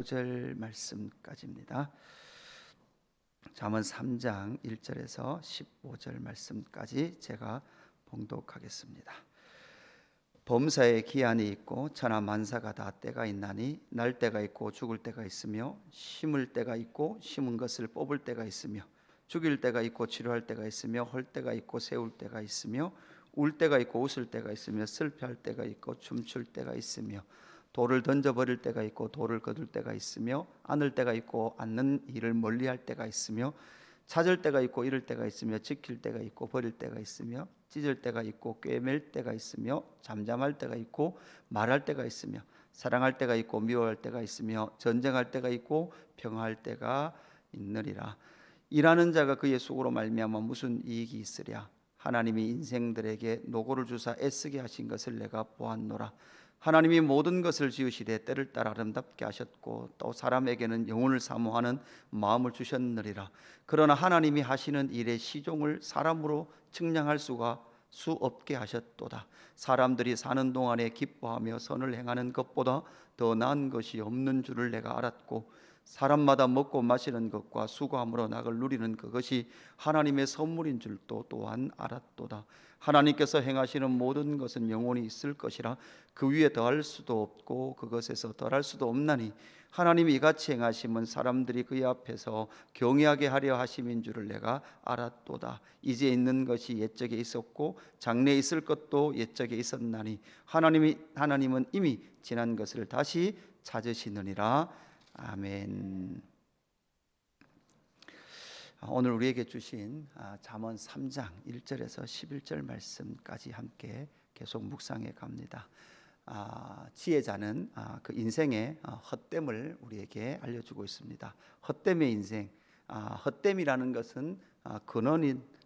5절 말씀까지입니다. 잠언 3장 1절에서 15절 말씀까지 제가 봉독하겠습니다. 범사에 기한이 있고 천하 만사가 다 때가 있나니 날 때가 있고 죽을 때가 있으며 심을 때가 있고 심은 것을 뽑을 때가 있으며 죽일 때가 있고 치료할 때가 있으며 헐 때가 있고 세울 때가 있으며 울 때가 있고 웃을 때가 있으며 슬퍼할 때가 있고 춤출 때가 있으며 돌을 던져버릴 때가 있고 돌을 거둘 때가 있으며 안을 때가 있고 안는 일을 멀리할 때가 있으며 찾을 때가 있고 잃을 때가 있으며 지킬 때가 있고 버릴 때가 있으며 찢을 때가 있고 꿰맬 때가 있으며 잠잠할 때가 있고 말할 때가 있으며 사랑할 때가 있고 미워할 때가 있으며 전쟁할 때가 있고 평화할 때가 있느니라. 일하는 자가 그의 수고로 말미암아 무슨 이익이 있으랴. 하나님이 인생들에게 노고를 주사 애쓰게 하신 것을 내가 보았노라. 하나님이 모든 것을 지으시되 때를 따라 아름답게 하셨고 또 사람에게는 영혼을 사모하는 마음을 주셨느니라. 그러나 하나님이 하시는 일의 시종을 사람으로 측량할 수 없게 하셨도다. 사람들이 사는 동안에 기뻐하며 선을 행하는 것보다 더 나은 것이 없는 줄을 내가 알았고 사람마다 먹고 마시는 것과 수고함으로 낙을 누리는 그것이 하나님의 선물인 줄도 또한 알았도다. 하나님께서 행하시는 모든 것은 영원히 있을 것이라 그 위에 더할 수도 없고 그것에서 덜할 수도 없나니 하나님이 이같이 행하심은 사람들이 그의 앞에서 경외하게 하려 하심인 줄을 내가 알았도다. 이제 있는 것이 옛적에 있었고 장래에 있을 것도 옛적에 있었나니 하나님은 이미 지난 것을 다시 찾으시느니라. 아멘. 오늘 우리에게 주신 잠언 3장 1절에서 11절 말씀까지 함께 계속 묵상해 갑니다. 지혜자는 그 인생의 헛됨을 우리에게 알려주고 있습니다. 헛됨의 인생, 헛됨이라는 것은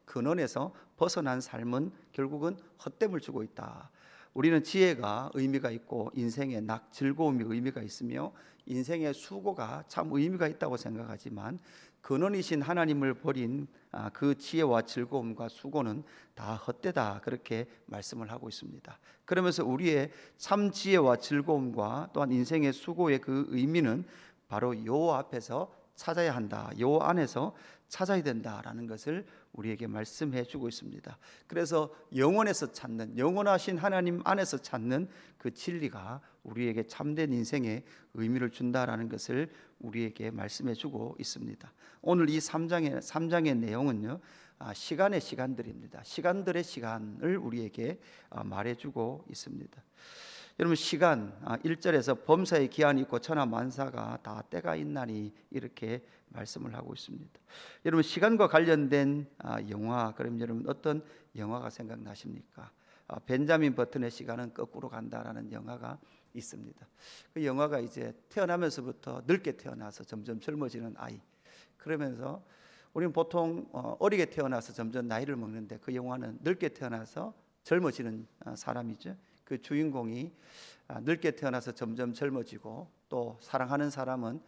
근원에서 벗어난 삶은 결국은 헛됨을 주고 있다. 우리는 지혜가 의미가 있고 인생의 즐거움이 의미가 있으며 인생의 수고가 참 의미가 있다고 생각하지만 근원이신 하나님을 버린 그 지혜와 즐거움과 수고는 다 헛되다, 그렇게 말씀을 하고 있습니다. 그러면서 우리의 참 지혜와 즐거움과 또한 인생의 수고의 그 의미는 바로 요 앞에서 찾아야 한다, 요 안에서 찾아야 된다라는 것을 우리에게 말씀해 주고 있습니다. 그래서 영원에서 찾는, 영원하신 하나님 안에서 찾는 그 진리가 우리에게 참된 인생의 의미를 준다라는 것을 우리에게 말씀해 주고 있습니다. 오늘 이 3장의 내용은요, 시간의 시간들입니다. 시간들의 시간을 우리에게 말해주고 있습니다. 여러분, 시간 1절에서 범사에 기한이 있고 천하 만사가 다 때가 있나니 이렇게 말씀을 하고 있습니다. 여러분, 시간과 관련된 영화, 그럼 여러분 어떤 영화가 생각나십니까? 벤자민 버튼의 시간은 거꾸로 간다라는 영화가 있습니다. 그 영화가 이제 태어나면서부터 늙게 태어나서 점점 젊어지는 아이, 그러면서 우리는 보통 어리게 태어나서 점점 나이를 먹는데 그 영화는 늙게 태어나서 젊어지는 사람이죠. 그 주인공이 늙게 태어나서 점점 젊어지고 또 사랑하는 사람은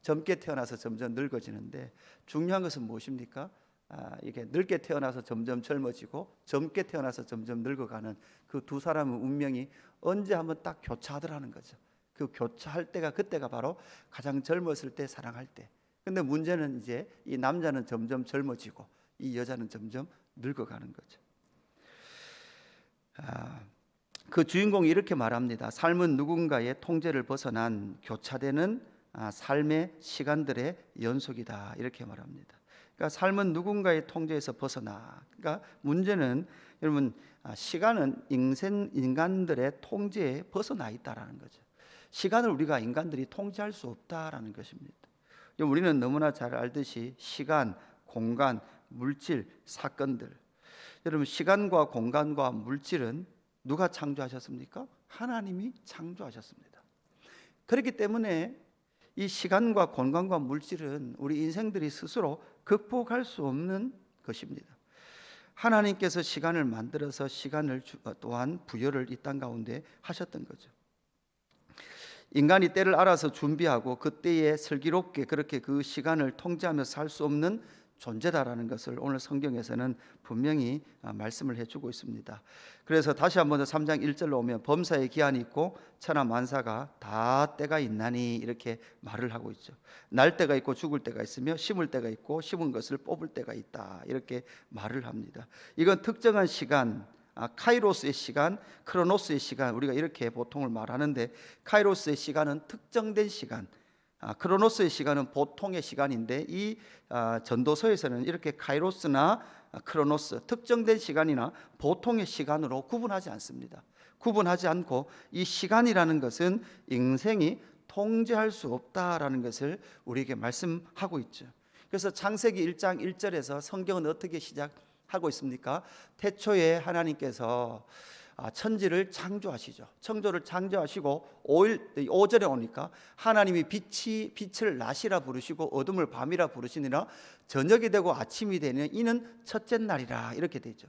젊게 태어나서 점점 늙어지는데 중요한 것은 무엇입니까? 이게 늙게 태어나서 점점 젊어지고 젊게 태어나서 점점 늙어가는 그 두 사람의 운명이 언제 한번 딱 교차하더라는 거죠. 그 교차할 때가, 그때가 바로 가장 젊었을 때 사랑할 때. 근데 문제는 이제 이 남자는 점점 젊어지고 이 여자는 점점 늙어가는 거죠. 그 주인공이 이렇게 말합니다. 삶은 누군가의 통제를 벗어난 교차되는 삶의 시간들의 연속이다, 이렇게 말합니다. 그러니까 삶은 누군가의 통제에서 벗어나. 그러니까 문제는 여러분, 시간은 인간들의 통제에 벗어나 있다라는 거죠. 시간을 우리가 인간들이 통제할 수 없다라는 것입니다. 우리는 너무나 잘 알듯이 시간, 공간, 물질, 사건들. 여러분, 시간과 공간과 물질은 누가 창조하셨습니까? 하나님이 창조하셨습니다. 그렇기 때문에 이 시간과 공간과 물질은 우리 인생들이 스스로 극복할 수 없는 것입니다. 하나님께서 시간을 만들어서 시간을 또한 부여를 이 땅 가운데 하셨던 거죠. 인간이 때를 알아서 준비하고 그때에 슬기롭게 그렇게 그 시간을 통제하며 살 수 없는 존재다라는 것을 오늘 성경에서는 분명히 말씀을 해주고 있습니다. 그래서 다시 한번 3장 1절로 오면 범사에 기한이 있고 천하 만사가 다 때가 있나니 이렇게 말을 하고 있죠. 날 때가 있고 죽을 때가 있으며 심을 때가 있고 심은 것을 뽑을 때가 있다 이렇게 말을 합니다. 이건 특정한 시간, 카이로스의 시간, 크로노스의 시간, 우리가 이렇게 보통을 말하는데 카이로스의 시간은 특정된 시간, 크로노스의 시간은 보통의 시간인데 이 전도서에서는 이렇게 카이로스나 크로노스, 특정된 시간이나 보통의 시간으로 구분하지 않습니다. 구분하지 않고 이 시간이라는 것은 인생이 통제할 수 없다라는 것을 우리에게 말씀하고 있죠. 그래서 창세기 1장 1절에서 성경은 어떻게 시작하고 있습니까? 태초에 하나님께서 천지를 창조하시죠. 창조를 창조하시고 5절에 오니까 하나님이 빛을 낮이라 부르시고 어둠을 밤이라 부르시니라 저녁이 되고 아침이 되니 이는 첫째 날이라 이렇게 되죠.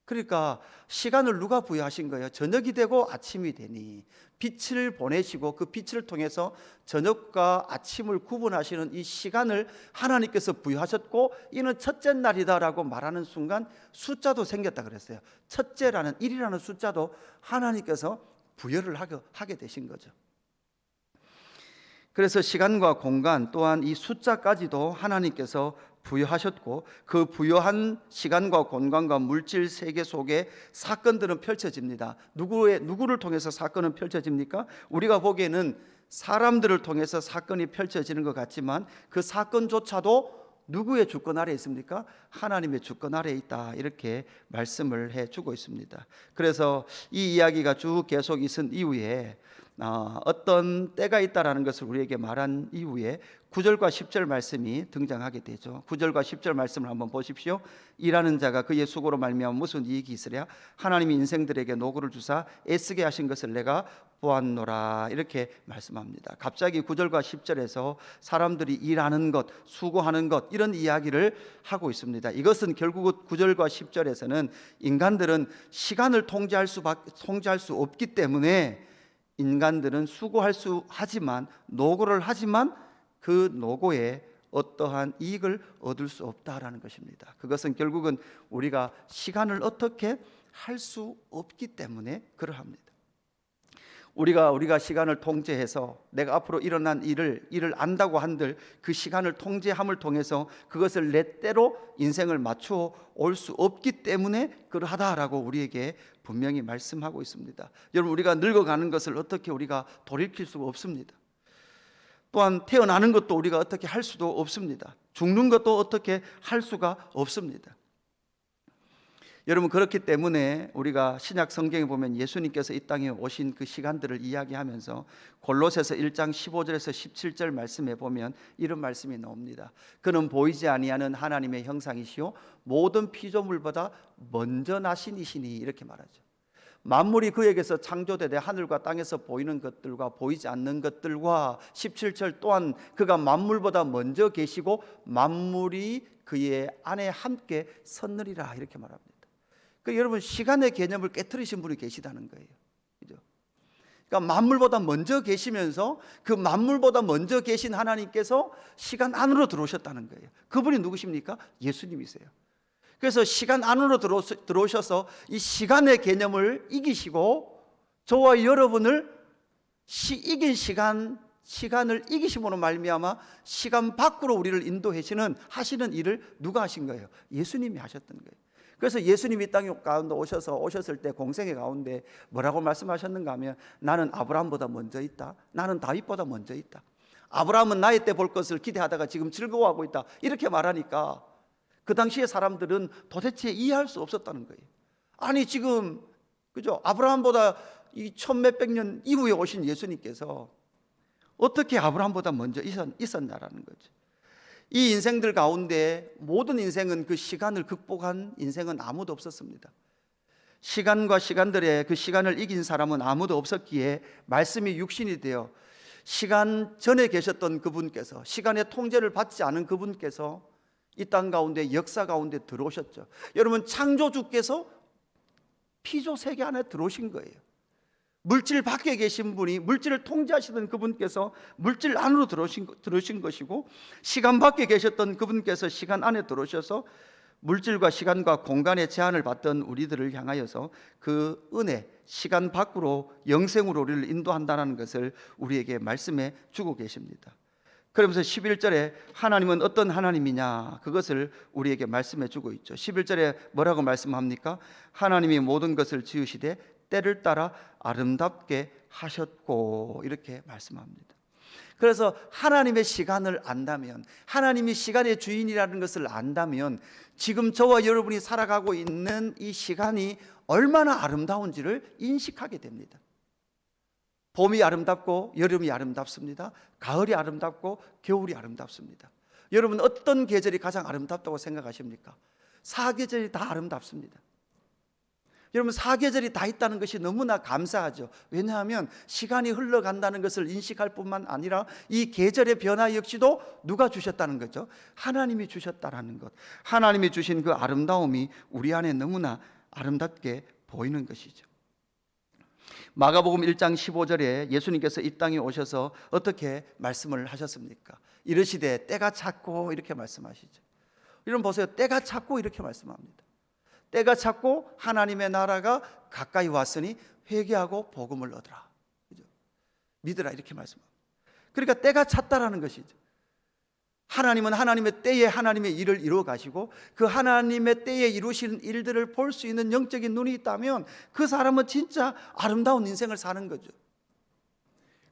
그러니까 시간을 누가 부여하신 거예요? 저녁이 되고 아침이 되니 빛을 보내시고 그 빛을 통해서 저녁과 아침을 구분하시는 이 시간을 하나님께서 부여하셨고 이는 첫째 날이다라고 말하는 순간 숫자도 생겼다 그랬어요. 첫째라는 1이라는 숫자도 하나님께서 부여를 하게 되신 거죠. 그래서 시간과 공간 또한 이 숫자까지도 하나님께서 부여하셨고 그 부여한 시간과 공간과 물질 세계 속에 사건들은 펼쳐집니다. 누구를 통해서 사건은 펼쳐집니까? 우리가 보기에는 사람들을 통해서 사건이 펼쳐지는 것 같지만 그 사건조차도 누구의 주권 아래에 있습니까? 하나님의 주권 아래에 있다 이렇게 말씀을 해주고 있습니다. 그래서 이 이야기가 쭉 계속 있은 이후에 어떤 때가 있다라는 것을 우리에게 말한 이후에 9절과 10절 말씀이 등장하게 되죠. 9절과 10절 말씀을 한번 보십시오. 일하는 자가 그의 수고로 말미암아 무슨 이익이 있으랴? 하나님이 인생들에게 노고를 주사 애쓰게 하신 것을 내가 보았노라 이렇게 말씀합니다. 갑자기 9절과 10절에서 사람들이 일하는 것, 수고하는 것 이런 이야기를 하고 있습니다. 이것은 결국 9절과 10절에서는 인간들은 시간을 통제할 수 없기 때문에 인간들은 하지만 노고를 하지만 그 노고에 어떠한 이익을 얻을 수 없다라는 것입니다. 그것은 결국은 우리가 시간을 어떻게 할 수 없기 때문에 그러합니다. 우리가 시간을 통제해서 내가 앞으로 일어난 일을 안다고 한들 그 시간을 통제함을 통해서 그것을 내 때로 인생을 맞추어 올 수 없기 때문에 그러하다라고 우리에게 분명히 말씀하고 있습니다. 여러분, 우리가 늙어가는 것을 어떻게 우리가 돌이킬 수가 없습니다. 또한 태어나는 것도 우리가 어떻게 할 수도 없습니다. 죽는 것도 어떻게 할 수가 없습니다. 여러분, 그렇기 때문에 우리가 신약 성경에 보면 예수님께서 이 땅에 오신 그 시간들을 이야기하면서 골로새서 1장 15절에서 17절 말씀에 보면 이런 말씀이 나옵니다. 그는 보이지 아니하는 하나님의 형상이시요 모든 피조물보다 먼저 나신 이시니 이렇게 말하죠. 만물이 그에게서 창조되되 하늘과 땅에서 보이는 것들과 보이지 않는 것들과 17절 또한 그가 만물보다 먼저 계시고 만물이 그의 안에 함께 섰느리라 이렇게 말합니다. 그러니까 여러분, 시간의 개념을 깨트리신 분이 계시다는 거예요. 그죠? 그러니까 만물보다 먼저 계시면서 그 만물보다 먼저 계신 하나님께서 시간 안으로 들어오셨다는 거예요. 그분이 누구십니까? 예수님이세요. 그래서 시간 안으로 들어오셔서 이 시간의 개념을 이기시고 저와 여러분을 이긴 시간을 이기심으로 말미암아 시간 밖으로 우리를 하시는 일을 누가 하신 거예요? 예수님이 하셨던 거예요. 그래서 예수님이 이 땅 가운데 오셨을 때 공생의 가운데 뭐라고 말씀하셨는가 하면 나는 아브라함보다 먼저 있다. 나는 다윗보다 먼저 있다. 아브라함은 나의 때 볼 것을 기대하다가 지금 즐거워하고 있다. 이렇게 말하니까 그 당시의 사람들은 도대체 이해할 수 없었다는 거예요. 아니 지금 그죠? 아브라함보다 이 천몇백 년 이후에 오신 예수님께서 어떻게 아브라함보다 먼저 있었냐라는 거죠. 이 인생들 가운데 모든 인생은 그 시간을 극복한 인생은 아무도 없었습니다. 시간과 시간들의 그 시간을 이긴 사람은 아무도 없었기에 말씀이 육신이 되어 시간 전에 계셨던 그분께서, 시간의 통제를 받지 않은 그분께서 이 땅 가운데 역사 가운데 들어오셨죠. 여러분, 창조주께서 피조 세계 안에 들어오신 거예요. 물질 밖에 계신 분이, 물질을 통제하시던 그분께서 물질 안으로 들어오신 것이고, 시간 밖에 계셨던 그분께서 시간 안에 들어오셔서 물질과 시간과 공간의 제한을 받던 우리들을 향하여서 그 은혜, 시간 밖으로 영생으로 우리를 인도한다는 것을 우리에게 말씀해 주고 계십니다. 그러면서 11절에 하나님은 어떤 하나님이냐, 그것을 우리에게 말씀해 주고 있죠. 11절에 뭐라고 말씀합니까? 하나님이 모든 것을 지으시되 때를 따라 아름답게 하셨고, 이렇게 말씀합니다. 그래서 하나님의 시간을 안다면, 하나님이 시간의 주인이라는 것을 안다면, 지금 저와 여러분이 살아가고 있는 이 시간이 얼마나 아름다운지를 인식하게 됩니다. 봄이 아름답고 여름이 아름답습니다. 가을이 아름답고 겨울이 아름답습니다. 여러분, 어떤 계절이 가장 아름답다고 생각하십니까? 사계절이 다 아름답습니다. 여러분, 사계절이 다 있다는 것이 너무나 감사하죠. 왜냐하면 시간이 흘러간다는 것을 인식할 뿐만 아니라 이 계절의 변화 역시도 누가 주셨다는 거죠? 하나님이 주셨다는 것. 하나님이 주신 그 아름다움이 우리 안에 너무나 아름답게 보이는 것이죠. 마가복음 1장 15절에 예수님께서 이 땅에 오셔서 어떻게 말씀을 하셨습니까? 이르시되 때가 찼고, 이렇게 말씀하시죠. 여러분 보세요. 때가 찼고 이렇게 말씀합니다. 때가 찼고 하나님의 나라가 가까이 왔으니 회개하고 복음을 얻으라, 그죠? 믿으라, 이렇게 말씀합니다. 그러니까 때가 찼다라는 것이죠. 하나님은 하나님의 때에 하나님의 일을 이루어 가시고, 그 하나님의 때에 이루시는 일들을 볼 수 있는 영적인 눈이 있다면 그 사람은 진짜 아름다운 인생을 사는 거죠.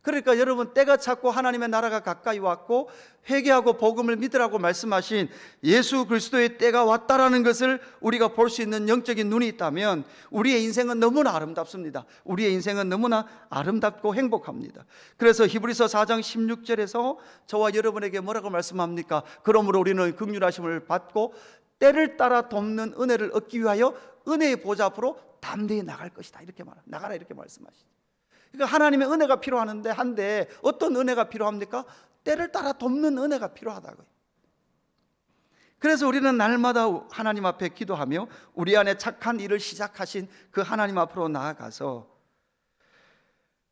그러니까 여러분, 때가 찼고 하나님의 나라가 가까이 왔고 회개하고 복음을 믿으라고 말씀하신 예수 그리스도의 때가 왔다라는 것을 우리가 볼 수 있는 영적인 눈이 있다면 우리의 인생은 너무나 아름답습니다. 우리의 인생은 너무나 아름답고 행복합니다. 그래서 히브리서 4장 16절에서 저와 여러분에게 뭐라고 말씀합니까? 그러므로 우리는 긍휼하심을 받고 때를 따라 돕는 은혜를 얻기 위하여 은혜의 보좌 앞으로 담대히 나갈 것이다, 이렇게 나가라, 이렇게 말씀하시죠. 그러니까 하나님의 은혜가 필요하는데, 한데 어떤 은혜가 필요합니까? 때를 따라 돕는 은혜가 필요하다고요. 그래서 우리는 날마다 하나님 앞에 기도하며 우리 안에 착한 일을 시작하신 그 하나님 앞으로 나아가서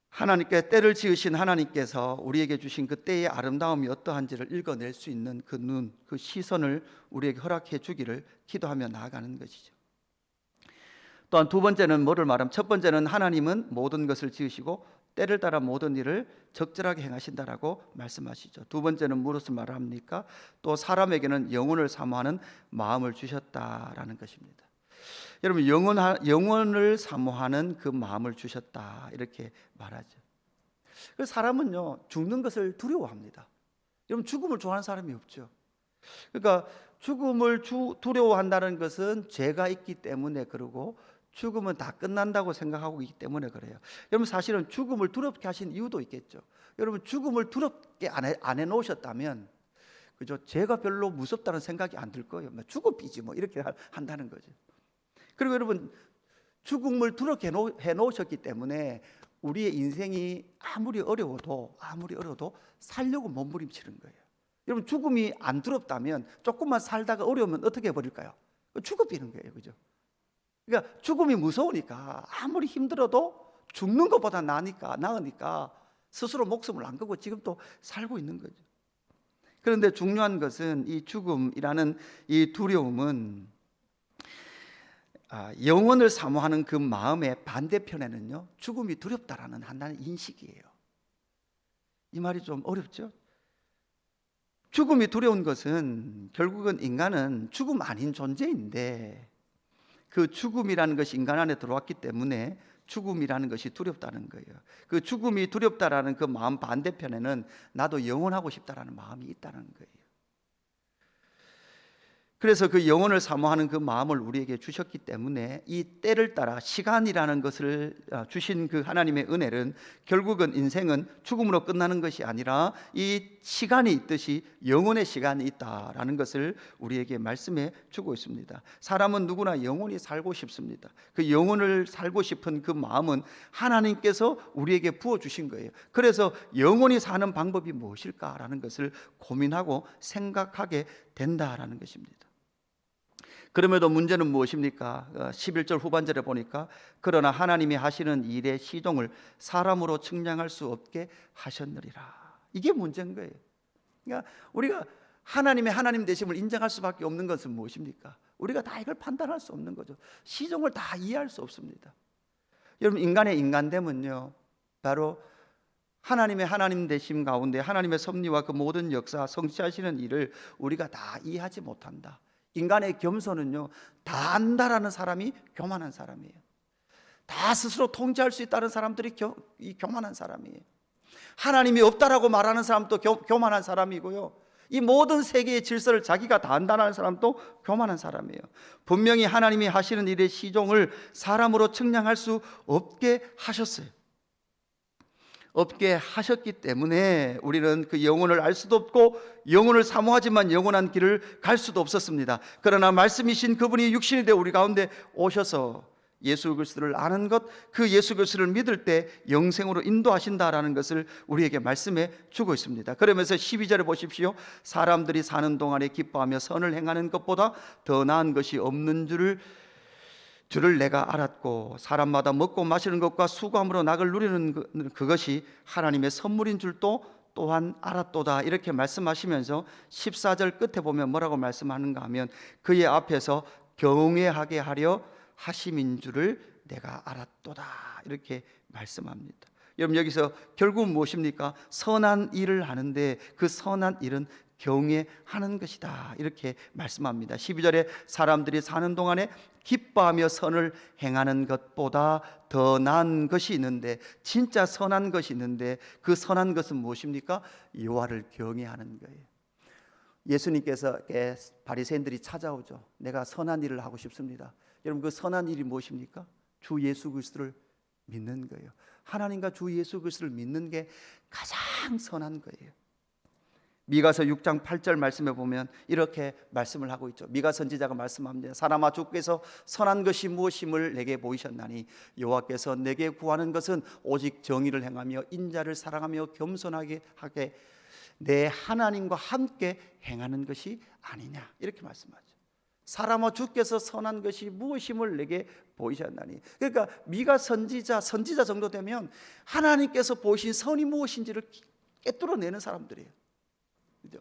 하나님께, 때를 지으신 하나님께서 우리에게 주신 그 때의 아름다움이 어떠한지를 읽어낼 수 있는 그 눈, 그 시선을 우리에게 허락해 주기를 기도하며 나아가는 것이죠. 또한 두 번째는 뭐를 말하면, 첫 번째는 하나님은 모든 것을 지으시고 때를 따라 모든 일을 적절하게 행하신다라고 말씀하시죠. 두 번째는 무엇을 말합니까? 또 사람에게는 영혼을 사모하는 마음을 주셨다라는 것입니다. 여러분, 영혼을 사모하는 그 마음을 주셨다, 이렇게 말하죠. 그래서 사람은요, 죽는 것을 두려워합니다. 여러분, 죽음을 좋아하는 사람이 없죠. 그러니까 죽음을 두려워한다는 것은 죄가 있기 때문에 그러고, 죽음은 다 끝난다고 생각하고 있기 때문에 그래요. 여러분, 사실은 죽음을 두렵게 하신 이유도 있겠죠. 여러분, 죽음을 두렵게 안 해놓으셨다면, 그죠? 죄가 별로 무섭다는 생각이 안 들 거예요. 죽어비지 뭐, 이렇게 한다는 거죠. 그리고 여러분, 죽음을 두렵게 해놓으셨기 때문에 우리의 인생이 아무리 어려워도 살려고 몸부림치는 거예요. 여러분, 죽음이 안 두렵다면, 조금만 살다가 어려우면 어떻게 해버릴까요? 죽어비는 거예요, 그죠? 그러니까 죽음이 무서우니까 아무리 힘들어도 죽는 것보다 나으니까 스스로 목숨을 안 걸고 지금 또 살고 있는 거죠. 그런데 중요한 것은 이 죽음이라는 이 두려움은 영혼을 사모하는 그 마음의 반대편에는요, 죽음이 두렵다라는 하나의 인식이에요. 이 말이 좀 어렵죠? 죽음이 두려운 것은 결국은 인간은 죽음 아닌 존재인데, 그 죽음이라는 것이 인간 안에 들어왔기 때문에 죽음이라는 것이 두렵다는 거예요. 그 죽음이 두렵다라는 그 마음 반대편에는 나도 영원하고 싶다라는 마음이 있다는 거예요. 그래서 그 영혼을 사모하는 그 마음을 우리에게 주셨기 때문에 이 때를 따라 시간이라는 것을 주신 그 하나님의 은혜는 결국은 인생은 죽음으로 끝나는 것이 아니라 이 시간이 있듯이 영혼의 시간이 있다라는 것을 우리에게 말씀해 주고 있습니다. 사람은 누구나 영원히 살고 싶습니다. 그 영혼을 살고 싶은 그 마음은 하나님께서 우리에게 부어주신 거예요. 그래서 영원히 사는 방법이 무엇일까라는 것을 고민하고 생각하게 된다라는 것입니다. 그럼에도 문제는 무엇입니까? 11절 후반절에 보니까 그러나 하나님이 하시는 일의 시종을 사람으로 측량할 수 없게 하셨느리라. 이게 문제인 거예요. 그러니까 우리가 하나님의 하나님 되심을 인정할 수밖에 없는 것은 무엇입니까? 우리가 다 이걸 판단할 수 없는 거죠. 시종을 다 이해할 수 없습니다. 여러분, 인간의 인간됨은요, 바로 하나님의 하나님 되심 가운데 하나님의 섭리와 그 모든 역사, 성취하시는 일을 우리가 다 이해하지 못한다. 인간의 겸손은요, 다 안다라는 사람이 교만한 사람이에요. 다 스스로 통제할 수 있다는 사람들이 교만한 사람이에요. 하나님이 없다라고 말하는 사람도 교만한 사람이고요, 이 모든 세계의 질서를 자기가 다 안다는 사람도 교만한 사람이에요. 분명히 하나님이 하시는 일의 시종을 사람으로 측량할 수 없게 하셨어요. 없게 하셨기 때문에 우리는 그 영혼을 알 수도 없고 영혼을 사모하지만 영원한 길을 갈 수도 없었습니다. 그러나 말씀이신 그분이 육신이 되어 우리 가운데 오셔서 예수 그리스도를 아는 것, 그 예수 그리스도를 믿을 때 영생으로 인도하신다라는 것을 우리에게 말씀해 주고 있습니다. 그러면서 12절에 보십시오. 사람들이 사는 동안에 기뻐하며 선을 행하는 것보다 더 나은 것이 없는 줄을 내가 알았고 사람마다 먹고 마시는 것과 수고함으로 낙을 누리는 그것이 하나님의 선물인 줄도 또한 알았도다. 이렇게 말씀하시면서 14절 끝에 보면 뭐라고 말씀하는가 하면 그의 앞에서 경외하게 하려 하심인 줄을 내가 알았도다. 이렇게 말씀합니다. 여러분, 여기서 결국은 무엇입니까? 선한 일을 하는데 그 선한 일은 경외하는 것이다. 이렇게 말씀합니다. 12절에 사람들이 사는 동안에 기뻐하며 선을 행하는 것보다 더 나은 것이 있는데, 진짜 선한 것이 있는데 그 선한 것은 무엇입니까? 여호와를 경외하는 거예요. 예수님께서 바리새인들이 찾아오죠. 내가 선한 일을 하고 싶습니다. 여러분, 그 선한 일이 무엇입니까? 주 예수 그리스도를 믿는 거예요. 하나님과 주 예수 그리스도를 믿는 게 가장 선한 거예요. 미가서 6장 8절 말씀에 보면 이렇게 말씀을 하고 있죠. 미가 선지자가 말씀합니다. 사람아, 주께서 선한 것이 무엇임을 내게 보이셨나니 여호와께서 내게 구하는 것은 오직 정의를 행하며 인자를 사랑하며 겸손하게 하게 내 하나님과 함께 행하는 것이 아니냐. 이렇게 말씀하죠. 사람아, 주께서 선한 것이 무엇임을 내게 보이셨나니. 그러니까 미가 선지자 정도 되면 하나님께서 보이신 선이 무엇인지를 꿰뚫어내는 사람들이에요. 그죠?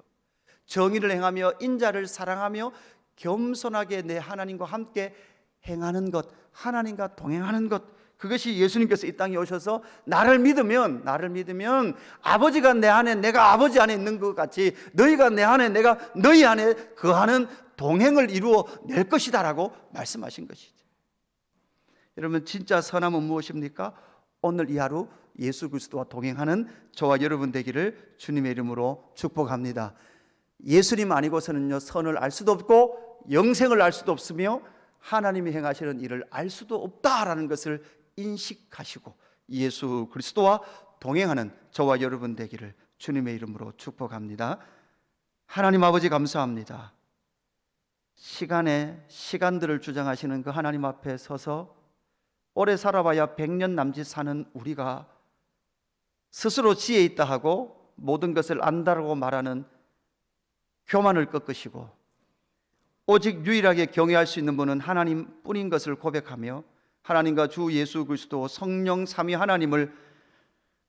정의를 행하며 인자를 사랑하며 겸손하게 내 하나님과 함께 행하는 것, 하나님과 동행하는 것, 그것이 예수님께서 이 땅에 오셔서 나를 믿으면 아버지가 내 안에 내가 아버지 안에 있는 것 같이 너희가 내 안에 내가 너희 안에 거하는 동행을 이루어 낼 것이다라고 말씀하신 것이죠. 여러분, 진짜 선함은 무엇입니까? 오늘 이 하루 예수 그리스도와 동행하는 저와 여러분 되기를 주님의 이름으로 축복합니다. 예수님 아니고서는요, 선을 알 수도 없고 영생을 알 수도 없으며 하나님이 행하시는 일을 알 수도 없다라는 것을 인식하시고 예수 그리스도와 동행하는 저와 여러분 되기를 주님의 이름으로 축복합니다. 하나님 아버지, 감사합니다. 시간들을 주장하시는 그 하나님 앞에 서서 오래 살아봐야 100년 남짓 사는 우리가 스스로 지혜 있다 하고 모든 것을 안다라고 말하는 교만을 꺾으시고 오직 유일하게 경외할 수 있는 분은 하나님뿐인 것을 고백하며 하나님과 주 예수 그리스도 성령 삼위 하나님을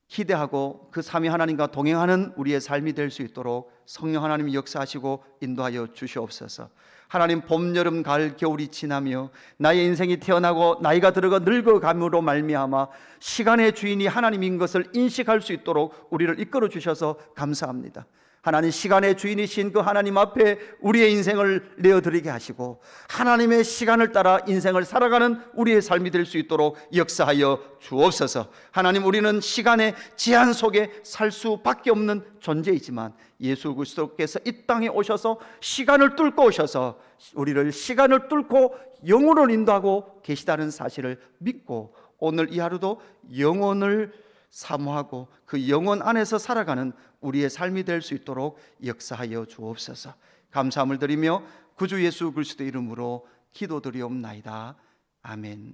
기대하고 그 삼위 하나님과 동행하는 우리의 삶이 될 수 있도록 성령 하나님이 역사하시고 인도하여 주시옵소서. 하나님, 봄, 여름, 가을, 겨울이 지나며 나의 인생이 태어나고 나이가 들어가 늙어감으로 말미암아 시간의 주인이 하나님인 것을 인식할 수 있도록 우리를 이끌어 주셔서 감사합니다. 하나님, 시간의 주인이신 그 하나님 앞에 우리의 인생을 내어드리게 하시고 하나님의 시간을 따라 인생을 살아가는 우리의 삶이 될 수 있도록 역사하여 주옵소서. 하나님, 우리는 시간의 제한 속에 살 수밖에 없는 존재이지만 예수 그리스도께서 이 땅에 오셔서 시간을 뚫고 오셔서 우리를 시간을 뚫고 영혼을 인도하고 계시다는 사실을 믿고 오늘 이 하루도 영혼을 사모하고 그 영혼 안에서 살아가는 우리의 삶이 될 수 있도록 역사하여 주옵소서. 감사함을 드리며 구주 예수 그리스도 이름으로 기도드리옵나이다. 아멘.